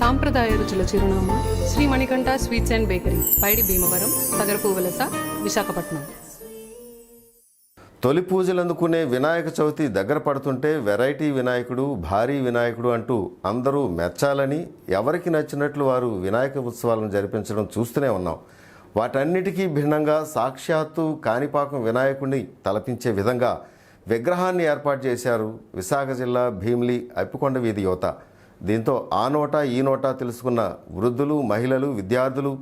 సాంప్రదాయ రుచుల చిరునామా Shri Manikanta sweets and bakery, Paidi Bheemavaram, Tagarapuvalasa, Visakhapatnam. తొలి పూజలు అందుకునే వినాయక చవితి దగ్గర పడుతుంటే వెరైటీ వినాయకుడు, భారీ వినాయకుడు అంటూ అందరూ మెచ్చాలని ఎవరికి నచ్చినట్లు వారు వినాయక ఉత్సవాలను జరిపించడం చూస్తూనే ఉన్నాం. వాటన్నిటికీ భిన్నంగా సాక్షాత్తు కాణిపాకం వినాయకుడిని తలపించే విధంగా విగ్రహాన్ని ఏర్పాటు చేశారు విశాఖ జిల్లా భీమిలి అప్పికొండ వీధి యువత. దీంతో ఆ నోట ఈ నోట తెలుసుకున్న వృద్ధులు, మహిళలు, విద్యార్థులు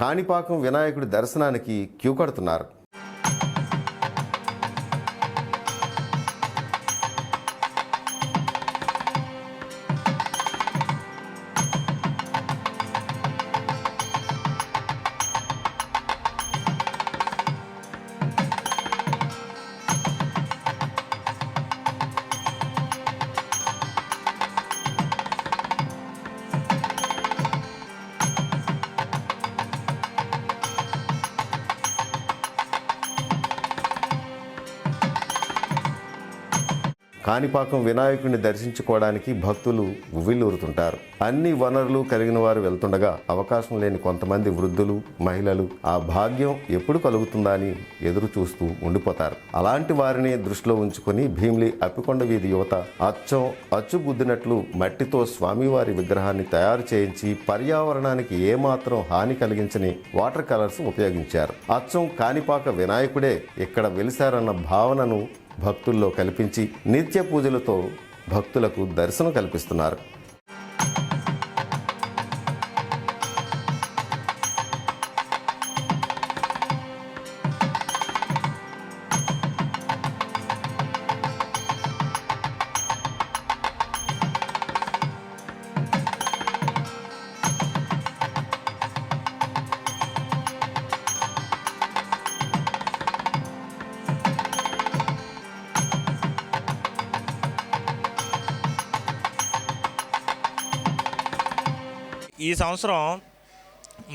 కాణిపాకం వినాయకుడి దర్శనానికి క్యూ కడుతున్నారు. కాణిపాకం వినాయకుడిని దర్శించుకోవడానికి భక్తులు ఉవ్విళ్ళూరుతుంటారు. అన్ని వనరులు కలిగిన వారు వెళ్తుండగా అవకాశం లేని కొంతమంది వృద్ధులు, మహిళలు ఆ భాగ్యం ఎప్పుడు కలుగుతుందా అని ఎదురు చూస్తూ ఉండిపోతారు. అలాంటి వారిని దృష్టిలో ఉంచుకొని భీమిలి అప్పికొండ వీధి యువత అచ్చుగుద్దినట్లు మట్టితో స్వామివారి విగ్రహాన్ని తయారు చేయించి పర్యావరణానికి ఏమాత్రం హాని కలిగించని వాటర్ కలర్స్ ఉపయోగించారు. అచ్చం కాణిపాక వినాయకుడే ఇక్కడ వెలిశారన్న భావనను భక్తుల్లో కల్పించి నిత్య పూజలతో భక్తులకు దర్శనం కల్పిస్తున్నారు. ఈ సంవత్సరం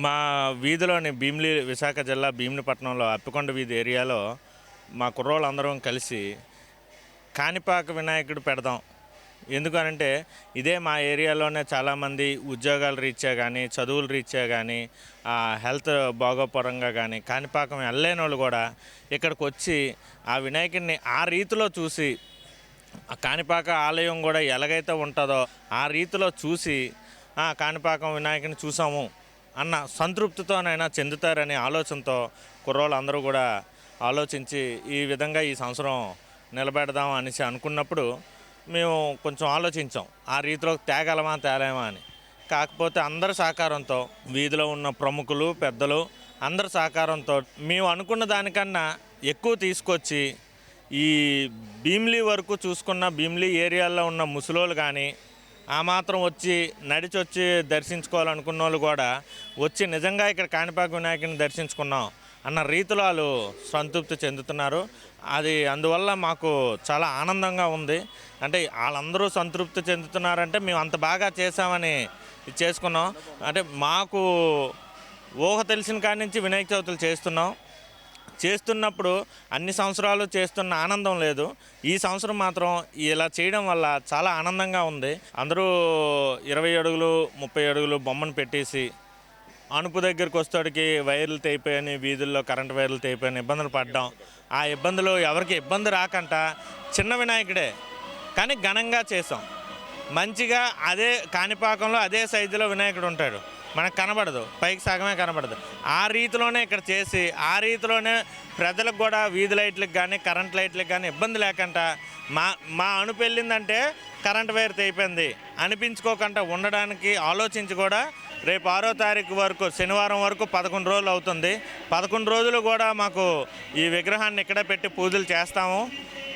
మా వీధిలోని భీమిలి, విశాఖ జిల్లా భీమిలిపట్నంలో అప్పికొండ వీధి ఏరియాలో మా కుర్రోళ్ళందరం కలిసి కాణిపాక వినాయకుడు పెడదాం. ఎందుకనంటే ఇదే మా ఏరియాలోనే చాలామంది ఉద్యోగాల రీత్యా కానీ, చదువుల రీత్యా కానీ, హెల్త్ బాగోపరంగా కానీ కాణిపాకం వెళ్ళలేని వాళ్ళు కూడా ఇక్కడికి వచ్చి ఆ వినాయకుడిని ఆ రీతిలో చూసి, ఆ కాణిపాక ఆలయం కూడా ఎలాగైతే ఉంటుందో ఆ రీతిలో చూసి కాణిపాకం వినాయకుని చూసాము అన్న సంతృప్తితోనైనా చెందుతారనే ఆలోచనతో కుర్రోళ్ళు అందరూ కూడా ఆలోచించి ఈ విధంగా ఈ సంవత్సరం నిలబెడదాం అనేసి అనుకున్నప్పుడు మేము కొంచెం ఆలోచించాం, ఆ రీతిలో తేలేమా అని. కాకపోతే అందరి సహకారంతో, వీధిలో ఉన్న ప్రముఖులు, పెద్దలు అందరి సహకారంతో మేము అనుకున్న దానికన్నా ఎక్కువ తీసుకొచ్చి ఈ భీమిలి వరకు చూసుకున్న భీమిలి ఏరియాలో ఉన్న ముసలోళ్ళు కానీ ఆ మాత్రం వచ్చి నడిచొచ్చి దర్శించుకోవాలనుకున్న వాళ్ళు కూడా వచ్చి నిజంగా ఇక్కడ కాణిపాక వినాయకుని దర్శించుకున్నాం అన్న రీతిలో వాళ్ళు సంతృప్తి చెందుతున్నారు. అది అందువల్ల మాకు చాలా ఆనందంగా ఉంది. అంటే వాళ్ళందరూ సంతృప్తి చెందుతున్నారంటే మేము అంత బాగా చేసామని చేసుకున్నాం. అంటే మాకు ఊహ తెలిసిన కాడి నుంచి వినాయక చవితులు చేస్తున్నప్పుడు అన్ని సంవత్సరాలు చేస్తున్న ఆనందం లేదు. ఈ సంవత్సరం మాత్రం ఇలా చేయడం వల్ల చాలా ఆనందంగా ఉంది. అందరూ 20 అడుగులు 30 అడుగులు బొమ్మను పెట్టేసి అనుపు దగ్గరికి వస్తాడికి వైర్లు తెగిపోయాయని, వీధుల్లో కరెంటు వైర్లు తెగిపోయాయని ఇబ్బందులు పడ్డాం. ఆ ఇబ్బందులు ఎవరికి ఇబ్బంది రాకుండా చిన్న వినాయకుడే కానీ ఘనంగా చేసాం. మంచిగా అదే కాణిపాకంలో అదే సైజులో వినాయకుడు ఉంటాడు, మనకు కనబడదు, పైకి సగమే కనబడదు. ఆ రీతిలోనే ఇక్కడ చేసి ఆ రీతిలోనే ప్రజలకు కూడా వీధి లైట్లకు కానీ కరెంట్ లైట్లకు కానీ ఇబ్బంది లేకుండా మా అనుపు వెళ్ళిందంటే కరెంట్ వైర్ తెగిపోయింది అనిపించుకోకుండా ఉండడానికి ఆలోచించి కూడా రేపు 6వ తారీఖు వరకు, శనివారం వరకు 11 రోజులు అవుతుంది. 11 రోజులు కూడా మాకు ఈ విగ్రహాన్ని ఇక్కడే పెట్టి పూజలు చేస్తాము.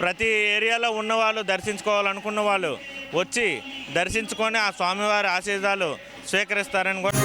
ప్రతి ఏరియాలో ఉన్నవాళ్ళు, దర్శించుకోవాలనుకున్న వాళ్ళు వచ్చి దర్శించుకొని ఆ స్వామివారి ఆశీర్వాదాలు స్వీకరిస్తారని కూడా